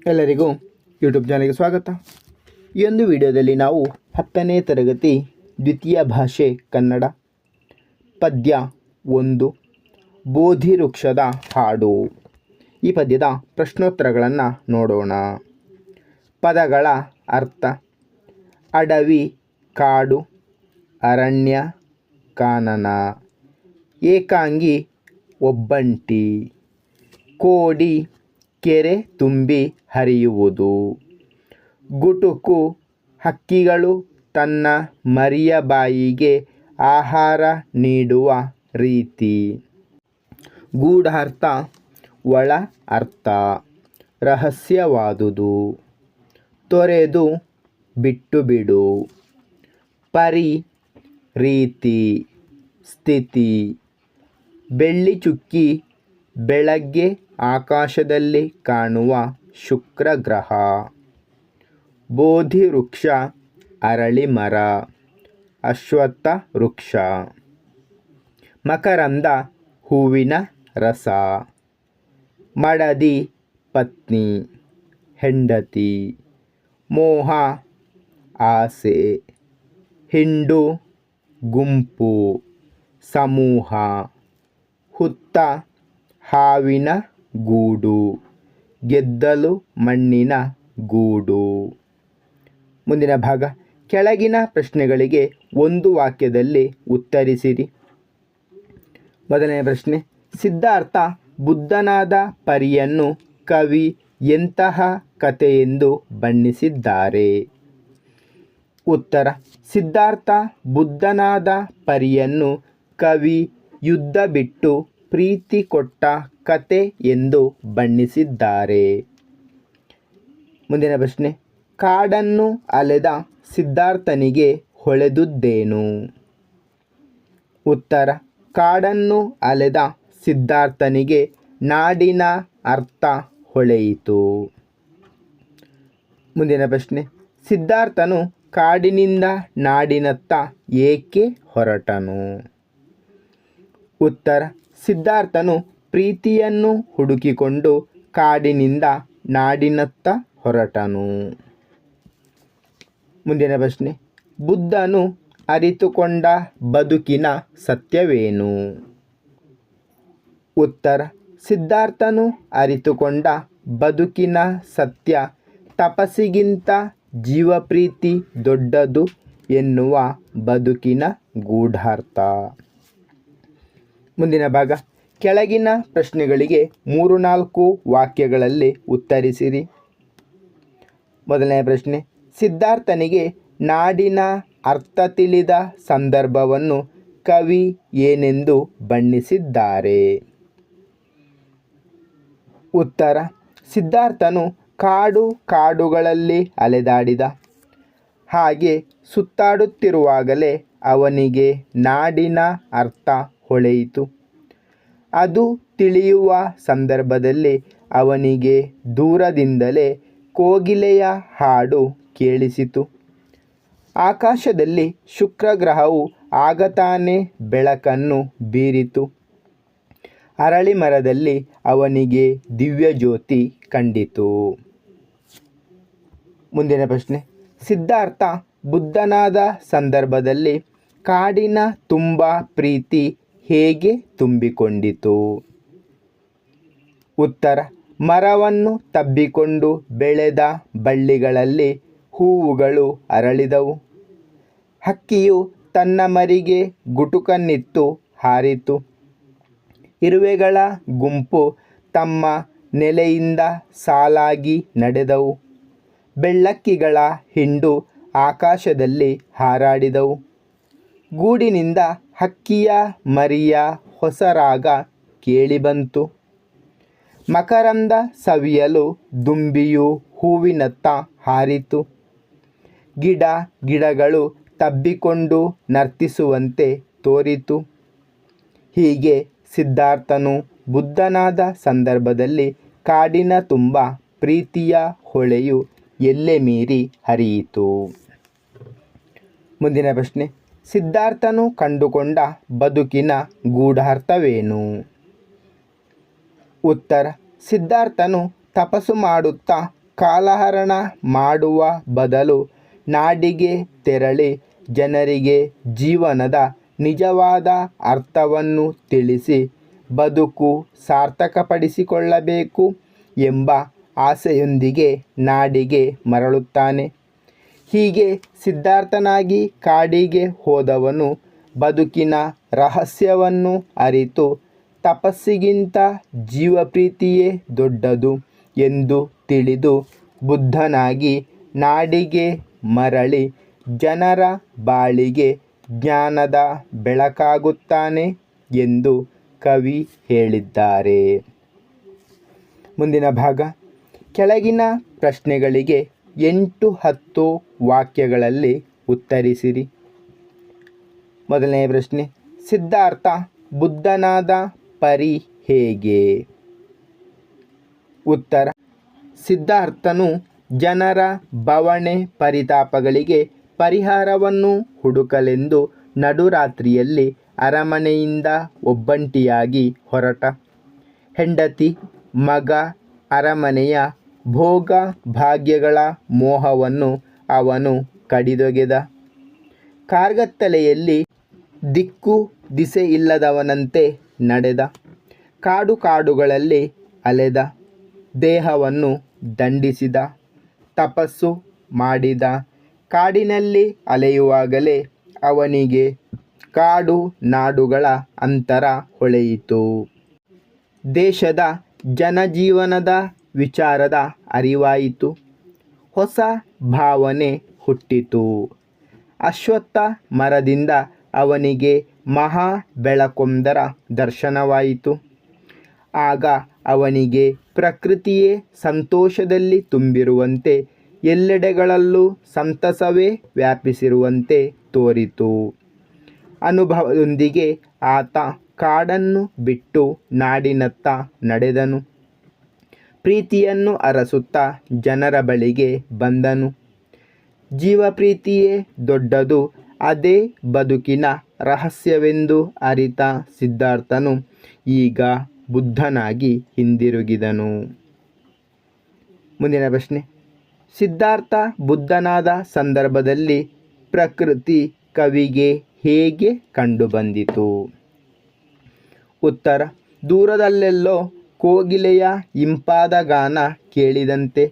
ಎಲ್ಲರಿಗೂ ಯೂಟ್ಯೂಬ್ ಚಾನಲ್ಗೆ ಸ್ವಾಗತ. ಈ ಒಂದು ವಿಡಿಯೋದಲ್ಲಿ ನಾವು 10ನೇ ತರಗತಿ ದ್ವಿತೀಯ ಭಾಷೆ ಕನ್ನಡ ಪದ್ಯ 1 ಬೋಧಿ ವೃಕ್ಷದ ಹಾಡು. ಈ ಪದ್ಯದ ಪ್ರಶ್ನೋತ್ತರಗಳನ್ನು ನೋಡೋಣ. ಪದಗಳ ಅರ್ಥ: ಅಡವಿ, ಕಾಡು, ಅರಣ್ಯ, ಕಾನನ. ಏಕಾಂಗಿ, ಒಬ್ಬಂಟಿ. ಕೋಡಿ, ಕೆರೆ ತುಂಬಿ ಹರಿಯುವುದು. ಗುಟುಕು, ಹಕ್ಕಿಗಳು ತನ್ನ ಮರಿಯ ಬಾಯಿಗೆ ಆಹಾರ ನೀಡುವ ರೀತಿ. ಗೂಢಾರ್ಥ: ಒಳ ಅರ್ಥ, ರಹಸ್ಯವಾದುದು. ತೊರೆದು, ಬಿಟ್ಟು ಬಿಡು. ಪರಿ, ರೀತಿ, ಸ್ಥಿತಿ. ಬೆಳ್ಳಿ ಚುಕ್ಕಿ, ಬೆಳಗ್ಗೆ ಆಕಾಶದಲ್ಲಿ ಕಾಣುವ ಶುಕ್ರ ಗ್ರಹ. ಬೋಧಿ ವೃಕ್ಷ, ಅರಳಿ ಮರ, ಅಶ್ವತ್ಥ ವೃಕ್ಷ. ಮಕರಂದ, ಹೂವಿನ ರಸ. ಮಡದಿ, ಪತ್ನಿ, ಹೆಂಡತಿ. ಮೋಹ, ಆಸೆ. ಹಿಂಡು, ಗುಂಪು, ಸಮೂಹ. ಹುತ್ತ, ಹಾವಿನ ಗೂಡು. ಗೆದ್ದಲು, ಮಣ್ಣಿನ ಗೂಡು. ಮುಂದಿನ ಭಾಗ: ಕೆಳಗಿನ ಪ್ರಶ್ನೆಗಳಿಗೆ ಒಂದು ವಾಕ್ಯದಲ್ಲಿ ಉತ್ತರಿಸಿರಿ. ಮೊದಲನೇ ಪ್ರಶ್ನೆ: ಸಿದ್ಧಾರ್ಥ ಬುದ್ಧನಾದ ಪರಿಯನ್ನು ಕವಿ ಎಂತಹ ಕಥೆಯೆಂದು ಬಣ್ಣಿಸಿದ್ದಾರೆ? ಉತ್ತರ: ಸಿದ್ಧಾರ್ಥ ಬುದ್ಧನಾದ ಪರಿಯನ್ನು ಕವಿ ಯುದ್ಧ ಬಿಟ್ಟು ಪ್ರೀತಿ ಕೊಟ್ಟ ಕತೆ ಎಂದು ಬಣ್ಣಿಸಿದ್ದಾರೆ. ಮುಂದಿನ ಪ್ರಶ್ನೆ: ಕಾಡನ್ನು ಅಲೆದ ಸಿದ್ಧಾರ್ಥನಿಗೆ ಹೊಳೆದುದೇನು? ಉತ್ತರ: ಕಾಡನ್ನು ಅಲೆದ ಸಿದ್ಧಾರ್ಥನಿಗೆ ನಾಡಿನ ಅರ್ಥ ಹೊಳೆಯಿತು. ಮುಂದಿನ ಪ್ರಶ್ನೆ: ಸಿದ್ಧಾರ್ಥನು ಕಾಡಿನಿಂದ ನಾಡಿನತ್ತ ಏಕೆ ಹೊರಟನು? ಉತ್ತರ: ಸಿದ್ಧಾರ್ಥನು ಪ್ರೀತಿಯನ್ನು ಹುಡುಕಿಕೊಂಡು ಕಾಡಿನಿಂದ ನಾಡಿನತ್ತ ಹೊರಟನು. ಮುಂದಿನ ಪ್ರಶ್ನೆ: ಬುದ್ಧನು ಅರಿತುಕೊಂಡ ಬದುಕಿನ ಸತ್ಯವೇನು? ಉತ್ತರ: ಸಿದ್ಧಾರ್ಥನು ಅರಿತುಕೊಂಡ ಬದುಕಿನ ಸತ್ಯ ತಪಸ್ಸಿಗಿಂತ ಜೀವಪ್ರೀತಿ ದೊಡ್ಡದು ಎನ್ನುವ ಬದುಕಿನ ಗೂಢಾರ್ಥ. ಮುಂದಿನ ಭಾಗ: ಕೆಳಗಿನ ಪ್ರಶ್ನೆಗಳಿಗೆ 3-4 ವಾಕ್ಯಗಳಲ್ಲಿ ಉತ್ತರಿಸಿರಿ. ಮೊದಲನೇ ಪ್ರಶ್ನೆ: ಸಿದ್ಧಾರ್ಥನಿಗೆ ನಾಡಿನ ಅರ್ಥ ತಿಳಿದ ಸಂದರ್ಭವನ್ನು ಕವಿ ಏನೆಂದು ಬಣ್ಣಿಸಿದ್ದಾರೆ? ಉತ್ತರ: ಸಿದ್ಧಾರ್ಥನು ಕಾಡುಗಳಲ್ಲಿ ಅಲೆದಾಡಿದ. ಹಾಗೆ ಸುತ್ತಾಡುತ್ತಿರುವಾಗಲೇ ಅವನಿಗೆ ನಾಡಿನ ಅರ್ಥ ಹೊಳೆಯಿತು. ಅದು ತಿಳಿಯುವ ಸಂದರ್ಭದಲ್ಲಿ ಅವನಿಗೆ ದೂರದಿಂದಲೇ ಕೋಗಿಲೆಯ ಹಾಡು ಕೇಳಿಸಿತು. ಆಕಾಶದಲ್ಲಿ ಶುಕ್ರ ಗ್ರಹವು ಆಗತಾನೆ ಬೆಳಕನ್ನು ಬೀರಿತು. ಅರಳಿ ಮರದಲ್ಲಿ ಅವನಿಗೆ ದಿವ್ಯಜ್ಯೋತಿ ಕಂಡಿತು. ಮುಂದಿನ ಪ್ರಶ್ನೆ: ಸಿದ್ಧಾರ್ಥ ಬುದ್ಧನಾದ ಸಂದರ್ಭದಲ್ಲಿ ಕಾಡಿನ ತುಂಬ ಪ್ರೀತಿ ಹೇಗೆ ತುಂಬಿಕೊಂಡಿತು? ಉತ್ತರ: ಮರವನ್ನು ತಬ್ಬಿಕೊಂಡು ಬೆಳೆದ ಬಳ್ಳಿಗಳಲ್ಲಿ ಹೂವುಗಳು ಅರಳಿದವು. ಹಕ್ಕಿಯು ತನ್ನ ಮರಿಗೆ ಗುಟುಕನ್ನಿತ್ತು ಹಾರಿತು. ಇರುವೆಗಳ ಗುಂಪು ತಮ್ಮ ನೆಲೆಯಿಂದ ಸಾಲಾಗಿ ನಡೆದವು. ಬೆಳ್ಳಕ್ಕಿಗಳ ಹಿಂಡು ಆಕಾಶದಲ್ಲಿ ಹಾರಾಡಿದವು. ಗೂಡಿನಿಂದ ಹಕ್ಕಿಯ ಮರಿಯ ಹೊಸ ರಾಗ ಕೇಳಿಬಂತು. ಮಕರಂದ ಸವಿಯಲು ದುಂಬಿಯು ಹೂವಿನತ್ತ ಹಾರಿತು. ಗಿಡಗಳು ತಬ್ಬಿಕೊಂಡು ನರ್ತಿಸುವಂತೆ ತೋರಿತು. ಹೀಗೆ ಸಿದ್ಧಾರ್ಥನು ಬುದ್ಧನಾದ ಸಂದರ್ಭದಲ್ಲಿ ಕಾಡಿನ ತುಂಬ ಪ್ರೀತಿಯ ಹೊಳೆಯು ಎಲ್ಲೆ ಮೀರಿ ಹರಿಯಿತು. ಮುಂದಿನ ಪ್ರಶ್ನೆ: ಸಿದ್ಧಾರ್ಥನು ಕಂಡುಕೊಂಡ ಬದುಕಿನ ಗೂಢಾರ್ಥವೇನು? ಉತ್ತರ: ಸಿದ್ಧಾರ್ಥನು ತಪಸ್ಸು ಮಾಡುತ್ತಾ ಕಾಲಹರಣ ಮಾಡುವ ಬದಲು ನಾಡಿಗೆ ತೆರಳಿ ಜನರಿಗೆ ಜೀವನದ ನಿಜವಾದ ಅರ್ಥವನ್ನು ತಿಳಿಸಿ ಬದುಕು ಸಾರ್ಥಕಪಡಿಸಿಕೊಳ್ಳಬೇಕು ಎಂಬ ಆಸೆಯೊಂದಿಗೆ ನಾಡಿಗೆ ಮರಳುತ್ತಾನೆ. ಹೀಗೆ ಸಿದ್ಧಾರ್ಥನಾಗಿ ಕಾಡಿಗೆ ಹೋದವನು ಬದುಕಿನ ರಹಸ್ಯವನ್ನು ಅರಿತು ತಪಸ್ಸಿಗಿಂತ ಜೀವಪ್ರೀತಿಯೇ ದೊಡ್ಡದು ಎಂದು ತಿಳಿದು ಬುದ್ಧನಾಗಿ ನಾಡಿಗೆ ಮರಳಿ ಜನರ ಬಾಳಿಗೆ ಜ್ಞಾನದ ಬೆಳಕಾಗುತ್ತಾನೆ ಎಂದು ಕವಿ ಹೇಳಿದ್ದಾರೆ. ಮುಂದಿನ ಭಾಗ. ಕೆಳಗಿನ ಪ್ರಶ್ನೆಗಳಿಗೆ 8-10 ವಾಕ್ಯಗಳಲ್ಲಿ ಉತ್ತರಿಸಿರಿ. ಮೊದಲನೆಯ ಪ್ರಶ್ನೆ, ಸಿದ್ಧಾರ್ಥ ಬುದ್ಧನಾದ ಪರಿ ಹೇಗೆ? ಉತ್ತರ, ಸಿದ್ಧಾರ್ಥನು ಜನರ ಬವಣೆ ಪರಿತಾಪಗಳಿಗೆ ಪರಿಹಾರವನ್ನು ಹುಡುಕಲೆಂದು ನಡುರಾತ್ರಿಯಲ್ಲಿ ಅರಮನೆಯಿಂದ ಒಬ್ಬಂಟಿಯಾಗಿ ಹೊರಟ. ಹೆಂಡತಿ, ಮಗ, ಅರಮನೆಯ ಭೋಗ ಭಾಗ್ಯಗಳ ಮೋಹವನ್ನು ಅವನು ಕಡಿದೊಗೆದ. ಕಾರ್ಗತ್ತಲೆಯಲ್ಲಿ ದಿಕ್ಕು ದಿಸೆಯಿಲ್ಲದವನಂತೆ ನಡೆದ. ಕಾಡು ಕಾಡುಗಳಲ್ಲಿ ಅಲೆದ. ದೇಹವನ್ನು ದಂಡಿಸಿದ. ತಪಸ್ಸು ಮಾಡಿದ. ಕಾಡಿನಲ್ಲಿ ಅಲೆಯುವಾಗಲೇ ಅವನಿಗೆ ಕಾಡು ನಾಡುಗಳ ಅಂತರ ಹೊಳೆಯಿತು. ದೇಶದ ಜನಜೀವನದ ವಿಚಾರದ ಅರಿವಾಯಿತು. ಹೊಸ ಭಾವನೆ ಹುಟ್ಟಿತು. ಅಶ್ವತ್ಥ ಮರದಿಂದ ಅವನಿಗೆ ಮಹಾ ಬೆಳಕೊಂದರ ದರ್ಶನವಾಯಿತು. ಆಗ ಅವನಿಗೆ ಪ್ರಕೃತಿಯೇ ಸಂತೋಷದಲ್ಲಿ ತುಂಬಿರುವಂತೆ, ಎಲ್ಲೆಡೆಗಳಲ್ಲೂ ಸಂತಸವೇ ವ್ಯಾಪಿಸಿರುವಂತೆ ತೋರಿತು. ಅನುಭವದೊಂದಿಗೆ ಆತ ಕಾಡನ್ನು ಬಿಟ್ಟು ನಾಡಿನತ್ತ ನಡೆದನು. ಪ್ರೀತಿಯನ್ನು ಅರಸುತ್ತಾ ಜನರ ಬಳಿಗೆ ಬಂದನು. ಜೀವಪ್ರೀತಿಯೇ ದೊಡ್ಡದು, ಅದೇ ಬದುಕಿನ ರಹಸ್ಯವೆಂದು ಅರಿತ ಸಿದ್ಧಾರ್ಥನು ಈಗ ಬುದ್ಧನಾಗಿ ಹಿಂದಿರುಗಿದನು. ಮುಂದಿನ ಪ್ರಶ್ನೆ, ಸಿದ್ಧಾರ್ಥ ಬುದ್ಧನಾದ ಸಂದರ್ಭದಲ್ಲಿ ಪ್ರಕೃತಿ ಕವಿಗೆ ಹೇಗೆ ಕಂಡುಬಂದಿತು? ಉತ್ತರ, ದೂರದಲ್ಲೆಲ್ಲೋ ಕೋಗಿಲೆಯ ಇಂಪಾದ ಗಾನ ಕೇಳಿದಂತೆ.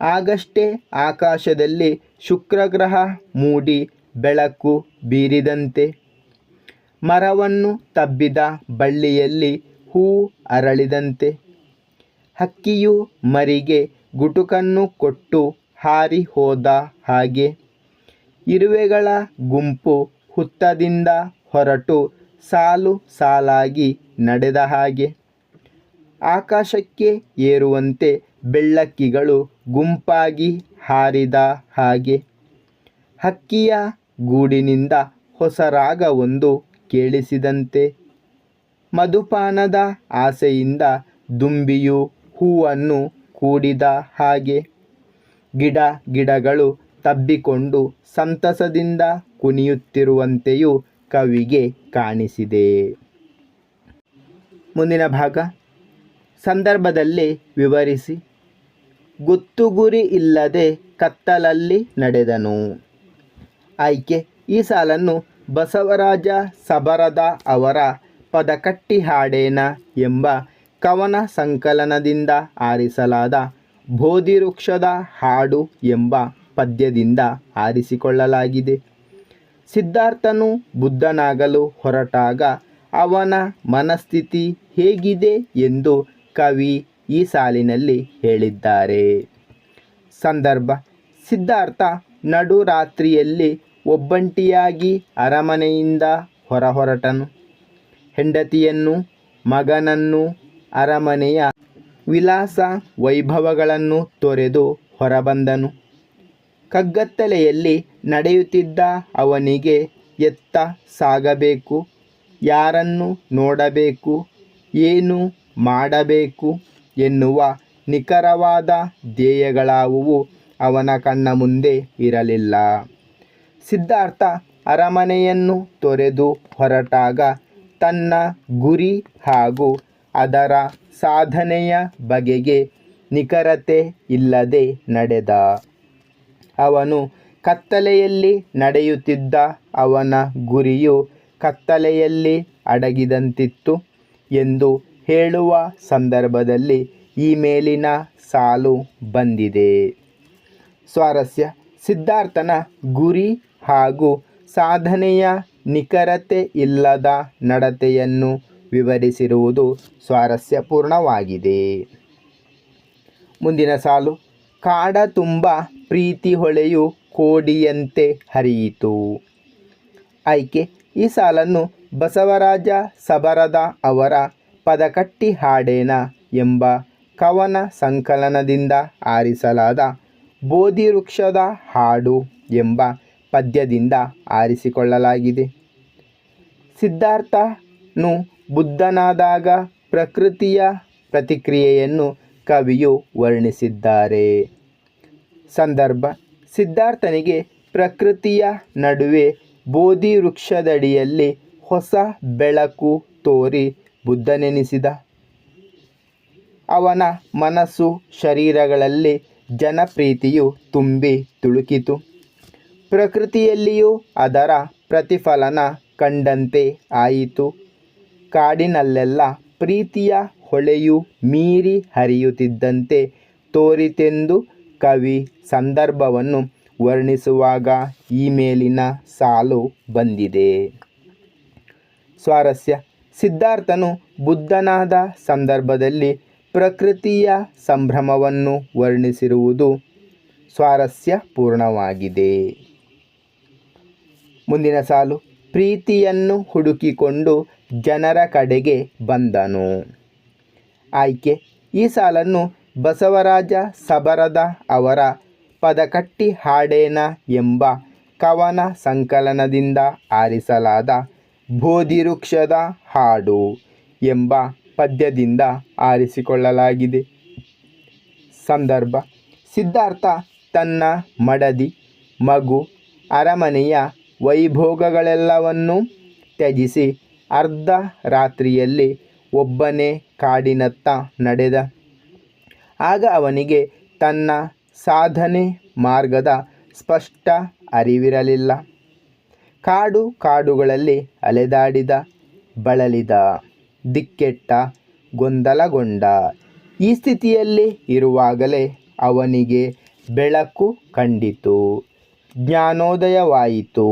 ಆಗಷ್ಟೇ ಆಕಾಶದಲ್ಲಿ ಶುಕ್ರಗ್ರಹ ಮೂಡಿ ಬೆಳಕು ಬೀರಿದಂತೆ. ಮರವನ್ನು ತಬ್ಬಿದ ಬಳ್ಳಿಯಲ್ಲಿ ಹೂ ಅರಳಿದಂತೆ. ಹಕ್ಕಿಯು ಮರಿಗೆ ಗುಟುಕನ್ನು ಕೊಟ್ಟು ಹಾರಿ ಹೋದ ಹಾಗೆ. ಇರುವೆಗಳ ಗುಂಪು ಹುತ್ತದಿಂದ ಹೊರಟು ಸಾಲು ಸಾಲಾಗಿ ನಡೆದ ಹಾಗೆ. ಆಕಾಶಕ್ಕೆ ಏರುವಂತೆ ಬೆಳ್ಳಕ್ಕಿಗಳು ಗುಂಪಾಗಿ ಹಾರಿದ ಹಾಗೆ. ಹಕ್ಕಿಯ ಗೂಡಿನಿಂದ ಹೊಸ ರಾಗವೊಂದು ಕೇಳಿಸಿದಂತೆ. ಮಧುಪಾನದ ಆಸೆಯಿಂದ ದುಂಬಿಯು ಹೂವನ್ನು ಕೂಡಿದ ಹಾಗೆ. ಗಿಡಗಳು ತಬ್ಬಿಕೊಂಡು ಸಂತಸದಿಂದ ಕುಣಿಯುತ್ತಿರುವಂತೆಯೂ ಕವಿಗೆ ಕಾಣಿಸಿದೆ. ಮುಂದಿನ ಭಾಗ. ಸಂದರ್ಭದಲ್ಲಿ ವಿವರಿಸಿ. ಗುರಿ ಇಲ್ಲದೆ ಕತ್ತಲಲ್ಲಿ ನಡೆದನು. ಆಯ್ಕೆ. ಈ ಸಾಲನ್ನು ಬಸವರಾಜ ಸಬರದ ಅವರ ಪದಕಟ್ಟಿ ಹಾಡೇನ ಎಂಬ ಕವನ ಸಂಕಲನದಿಂದ ಆರಿಸಲಾದ ಬೋಧಿವೃಕ್ಷದ ಹಾಡು ಎಂಬ ಪದ್ಯದಿಂದ ಆರಿಸಿಕೊಳ್ಳಲಾಗಿದೆ. ಸಿದ್ಧಾರ್ಥನು ಬುದ್ಧನಾಗಲು ಹೊರಟಾಗ ಅವನ ಮನಸ್ಥಿತಿ ಹೇಗಿದೆ ಎಂದು ಕವಿ ಈ ಸಾಲಿನಲ್ಲಿ ಹೇಳಿದ್ದಾರೆ. ಸಂದರ್ಭ: ಸಿದ್ಧಾರ್ಥ ನಡುರಾತ್ರಿಯಲ್ಲಿ ಒಬ್ಬಂಟಿಯಾಗಿ ಅರಮನೆಯಿಂದ ಹೊರಟನು. ಹೆಂಡತಿಯನ್ನು, ಮಗನನ್ನು, ಅರಮನೆಯ ವಿಲಾಸ ವೈಭವಗಳನ್ನು ತೊರೆದು ಹೊರಬಂದನು. ಕಗ್ಗತ್ತಲೆಯಲ್ಲಿ ನಡೆಯುತ್ತಿದ್ದ ಅವನಿಗೆ ಎತ್ತ ಸಾಗಬೇಕು, ಯಾರನ್ನು ನೋಡಬೇಕು, ಏನು ಮಾಡಬೇಕು ಎನ್ನುವ ನಿಖರವಾದ ಧ್ಯೇಯಗಳಾವುವು ಅವನ ಕಣ್ಣ ಮುಂದೆ ಇರಲಿಲ್ಲ. ಸಿದ್ಧಾರ್ಥ ಅರಮನೆಯನ್ನು ತೊರೆದು ಹೊರಟಾಗ ತನ್ನ ಗುರಿ ಹಾಗೂ ಅದರ ಸಾಧನೆಯ ಬಗೆಗೆ ನಿಖರತೆ ಇಲ್ಲದೆ ನಡೆದ. ಅವನು ಕತ್ತಲೆಯಲ್ಲಿ ನಡೆಯುತ್ತಿದ್ದ. ಅವನ ಗುರಿಯು ಕತ್ತಲೆಯಲ್ಲಿ ಅಡಗಿದಂತಿತ್ತು ಎಂದು ಹೇಳುವ ಸಂದರ್ಭದಲ್ಲಿ ಈ ಮೇಲಿನ ಸಾಲು ಬಂದಿದೆ. ಸ್ವಾರಸ್ಯ: ಸಿದ್ಧಾರ್ಥನ ಗುರಿ ಹಾಗೂ ಸಾಧನೆಯ ನಿಖರತೆ ಇಲ್ಲದ ನಡತೆಯನ್ನು ವಿವರಿಸಿರುವುದು ಸ್ವಾರಸ್ಯಪೂರ್ಣವಾಗಿದೆ. ಮುಂದಿನ ಸಾಲು: ಕಾಡ ತುಂಬ ಪ್ರೀತಿ ಹೊಳೆಯು ಕೋಡಿಯಂತೆ ಹರಿಯಿತು. ಆಯ್ಕೆ: ಈ ಸಾಲನ್ನು ಬಸವರಾಜ ಸಬರದ ಅವರ ಪದಕಟ್ಟಿ ಹಾಡೇನ ಎಂಬ ಕವನ ಸಂಕಲನದಿಂದ ಆರಿಸಲಾದ ಬೋಧಿವೃಕ್ಷದ ಹಾಡು ಎಂಬ ಪದ್ಯದಿಂದ ಆರಿಸಿಕೊಳ್ಳಲಾಗಿದೆ. ಸಿದ್ಧಾರ್ಥನು ಬುದ್ಧನಾದಾಗ ಪ್ರಕೃತಿಯ ಪ್ರತಿಕ್ರಿಯೆಯನ್ನು ಕವಿಯು ವರ್ಣಿಸಿದ್ದಾರೆ. ಸಂದರ್ಭ: ಸಿದ್ಧಾರ್ಥನಿಗೆ ಪ್ರಕೃತಿಯ ನಡುವೆ ಬೋಧಿವೃಕ್ಷದಡಿಯಲ್ಲಿ ಹೊಸ ಬೆಳಕು ತೋರಿ ಬುದ್ಧನೆನಿಸಿದ. ಅವನ ಮನಸ್ಸು ಶರೀರಗಳಲ್ಲಿ ಜನಪ್ರೀತಿಯು ತುಂಬಿ ತುಳುಕಿತು. ಪ್ರಕೃತಿಯಲ್ಲಿಯೂ ಅದರ ಪ್ರತಿಫಲನ ಕಂಡಂತೆ ಆಯಿತು. ಕಾಡಿನಲ್ಲೆಲ್ಲ ಪ್ರೀತಿಯ ಹೊಳೆಯು ಮೀರಿ ಹರಿಯುತ್ತಿದ್ದಂತೆ ತೋರಿತೆಂದು ಕವಿ ಸಂದರ್ಭವನ್ನು ವರ್ಣಿಸುವಾಗ ಈ ಮೇಲಿನ ಸಾಲು ಬಂದಿದೆ. ಸ್ವಾರಸ್ಯ: ಸಿದ್ಧಾರ್ಥನು ಬುದ್ಧನಾದ ಸಂದರ್ಭದಲ್ಲಿ ಪ್ರಕೃತಿಯ ಸಂಭ್ರಮವನ್ನು ವರ್ಣಿಸಿರುವುದು ಸ್ವಾರಸ್ಯಪೂರ್ಣವಾಗಿದೆ. ಮುಂದಿನ ಸಾಲು: ಪ್ರೀತಿಯನ್ನು ಹುಡುಕಿಕೊಂಡು ಜನರ ಕಡೆಗೆ ಬಂದನು. ಆಯ್ಕೆ: ಈ ಸಾಲನ್ನು ಬಸವರಾಜ ಸಬರದ ಅವರ ಪದಕಟ್ಟಿ ಹಾಡೇನ ಎಂಬ ಕವನ ಸಂಕಲನದಿಂದ ಆರಿಸಲಾದ ಬೋಧಿವೃಕ್ಷದ ಹಾಡು ಎಂಬ ಪದ್ಯದಿಂದ ಆರಿಸಿಕೊಳ್ಳಲಾಗಿದೆ. ಸಂದರ್ಭ: ಸಿದ್ಧಾರ್ಥ ತನ್ನ ಮಡದಿ, ಮಗು, ಅರಮನೆಯ ವೈಭೋಗಗಳೆಲ್ಲವನ್ನೂ ತ್ಯಜಿಸಿ ಅರ್ಧ ರಾತ್ರಿಯಲ್ಲಿ ಒಬ್ಬನೇ ಕಾಡಿನತ್ತ ನಡೆದ. ಆಗ ಅವನಿಗೆ ತನ್ನ ಸಾಧನೆ ಮಾರ್ಗದ ಸ್ಪಷ್ಟ ಅರಿವಿರಲಿಲ್ಲ. ಕಾಡು ಕಾಡುಗಳಲ್ಲಿ ಅಲೆದಾಡಿದ, ಬಳಲಿದ, ದಿಕ್ಕೆಟ್ಟ, ಗೊಂದಲಗೊಂಡ. ಈ ಸ್ಥಿತಿಯಲ್ಲಿ ಇರುವಾಗಲೇ ಅವನಿಗೆ ಬೆಳಕು ಕಂಡಿತು, ಜ್ಞಾನೋದಯವಾಯಿತು,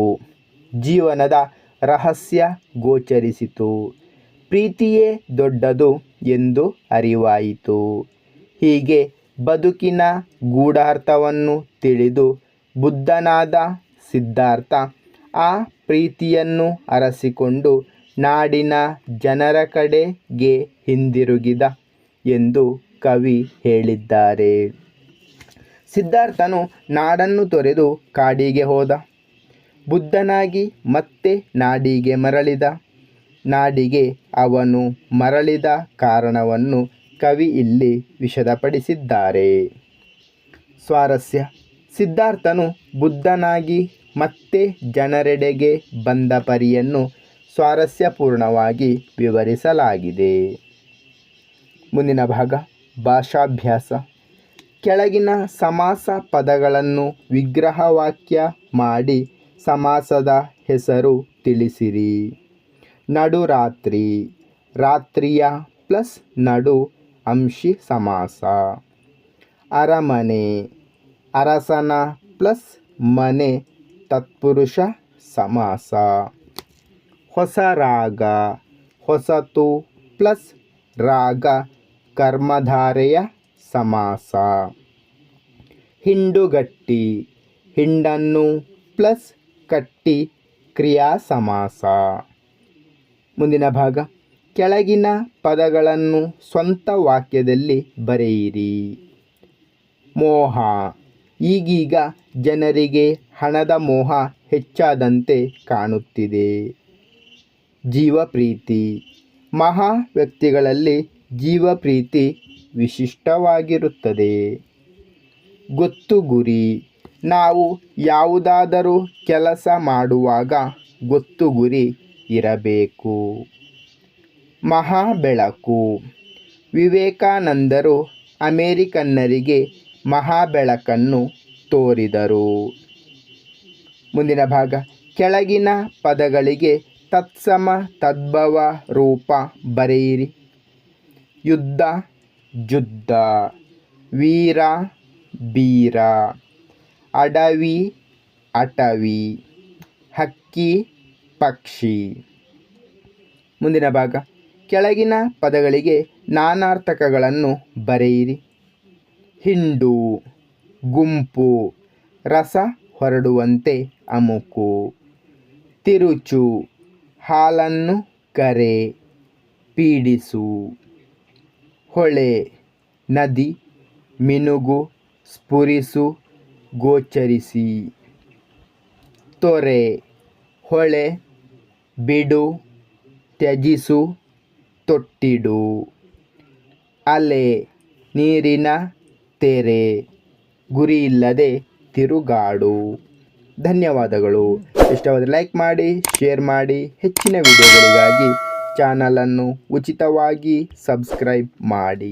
ಜೀವನದ ರಹಸ್ಯ ಗೋಚರಿಸಿತು, ಪ್ರೀತಿಯೇ ದೊಡ್ಡದು ಎಂದು ಅರಿವಾಯಿತು. ಹೀಗೆ ಬದುಕಿನ ಗೂಢಾರ್ಥವನ್ನು ತಿಳಿದು ಬುದ್ಧನಾದ ಸಿದ್ಧಾರ್ಥ ಆ ಪ್ರೀತಿಯನ್ನು ಅರಸಿಕೊಂಡು ನಾಡಿನ ಜನರ ಕಡೆಗೆ ಹಿಂದಿರುಗಿದ ಎಂದು ಕವಿ ಹೇಳಿದ್ದಾರೆ. ಸಿದ್ಧಾರ್ಥನು ನಾಡನ್ನು ತೊರೆದು ಕಾಡಿಗೆ ಹೋದ. ಬುದ್ಧನಾಗಿ ಮತ್ತೆ ನಾಡಿಗೆ ಮರಳಿದ. ನಾಡಿಗೆ ಅವನು ಮರಳಿದ ಕಾರಣವನ್ನು ಕವಿ ಇಲ್ಲಿ ವಿಶದಪಡಿಸಿದ್ದಾರೆ. ಸ್ವಾರಸ್ಯ: ಸಿದ್ಧಾರ್ಥನು ಬುದ್ಧನಾಗಿ ಮತ್ತೆ ಜನರೆಡೆಗೆ ಬಂದ ಪರಿಯನ್ನು ಸ್ವಾರಸ್ಯಪೂರ್ಣವಾಗಿ ವಿವರಿಸಲಾಗಿದೆ. ಮುಂದಿನ ಭಾಗ ಭಾಷಾಭ್ಯಾಸ. ಕೆಳಗಿನ ಸಮಾಸ ಪದಗಳನ್ನು ವಿಗ್ರಹವಾಕ್ಯ ಮಾಡಿ ಸಮಾಸದ ಹೆಸರು ತಿಳಿಸಿರಿ. ನಡುರಾತ್ರಿ: ರಾತ್ರಿಯ ಪ್ಲಸ್ ನಡು ಅಂಶಿ ಸಮಾಸ. ಅರಮನೆ: ಅರಸನ ಪ್ಲಸ್ ಮನೆ ತತ್ಪುರುಷ ಸಮಾಸ. ಹೊಸ ರಾಗ: ಹೊಸತು ಪ್ಲಸ್ ರಾಗ ಕರ್ಮಧಾರೆಯ ಸಮಾಸ. ಹಿಂಡುಗಟ್ಟಿ: ಹಿಂಡನ್ನು ಪ್ಲಸ್ ಕಟ್ಟಿ ಕ್ರಿಯಾ ಸಮಾಸ. ಮುಂದಿನ ಭಾಗ ಕೆಳಗಿನ ಪದಗಳನ್ನು ಸ್ವಂತ ವಾಕ್ಯದಲ್ಲಿ ಬರೆಯಿರಿ. ಮೋಹ: ಈಗೀಗ ಜನರಿಗೆ ಹಣದ ಮೋಹ ಹೆಚ್ಚಾದಂತೆ ಕಾಣುತ್ತಿದೆ. ಜೀವಪ್ರೀತಿ: ಮಹಾ ವ್ಯಕ್ತಿಗಳಲ್ಲಿ ಜೀವಪ್ರೀತಿ ವಿಶಿಷ್ಟವಾಗಿರುತ್ತದೆ. ಗೊತ್ತು ಗುರಿ: ನಾವು ಯಾವುದಾದರೂ ಕೆಲಸ ಮಾಡುವಾಗ ಗೊತ್ತು ಗುರಿ ಇರಬೇಕು. ಮಹಾಬೆಳಕು: ವಿವೇಕಾನಂದರು ಅಮೇರಿಕನ್ನರಿಗೆ ಮಹಾಬೆಳಕನ್ನು ತೋರಿದರು. ಮುಂದಿನ ಭಾಗ, ಕೆಳಗಿನ ಪದಗಳಿಗೆ ತತ್ಸಮ ತದ್ಭವ ರೂಪ ಬರೆಯಿರಿ. ಯುದ್ಧ ಜುದ್ಧ, ವೀರ ಬೀರ, ಅಡವಿ ಅಟವಿ, ಹಕ್ಕಿ ಪಕ್ಷಿ. ಮುಂದಿನ ಭಾಗ, ಕೆಳಗಿನ ಪದಗಳಿಗೆ ನಾನಾರ್ಥಕಗಳನ್ನು ಬರೆಯಿರಿ. ಹಿಂಡು, ಗುಂಪು, ರಸ ಹೊರಡುವಂತೆ ಅಮುಕು. ತಿರುಚು, ಹಾಲನ್ನು ಕರೆ, ಪೀಡಿಸು. ಹೊಳೆ, ನದಿ, ಮಿನುಗು, ಸ್ಫುರಿಸು, ಗೋಚರಿಸಿ. ತೊರೆ, ಹೊಳೆ, ಬಿಡು, ತ್ಯಜಿಸು, ತೊಟ್ಟಿಡು. ಅಲೆ, ನೀರಿನ ತೆರೆ, ಗುರಿಯಿಲ್ಲದೆ ತಿರುಗಾಡು. ಧನ್ಯವಾದಗಳು. ಇಷ್ಟವಾದರೆ ಲೈಕ್ ಮಾಡಿ, ಶೇರ್ ಮಾಡಿ. ಹೆಚ್ಚಿನ ವಿಡಿಯೋಗಳಿಗಾಗಿ ಚಾನಲನ್ನು ಉಚಿತವಾಗಿ ಸಬ್ಸ್ಕ್ರೈಬ್ ಮಾಡಿ.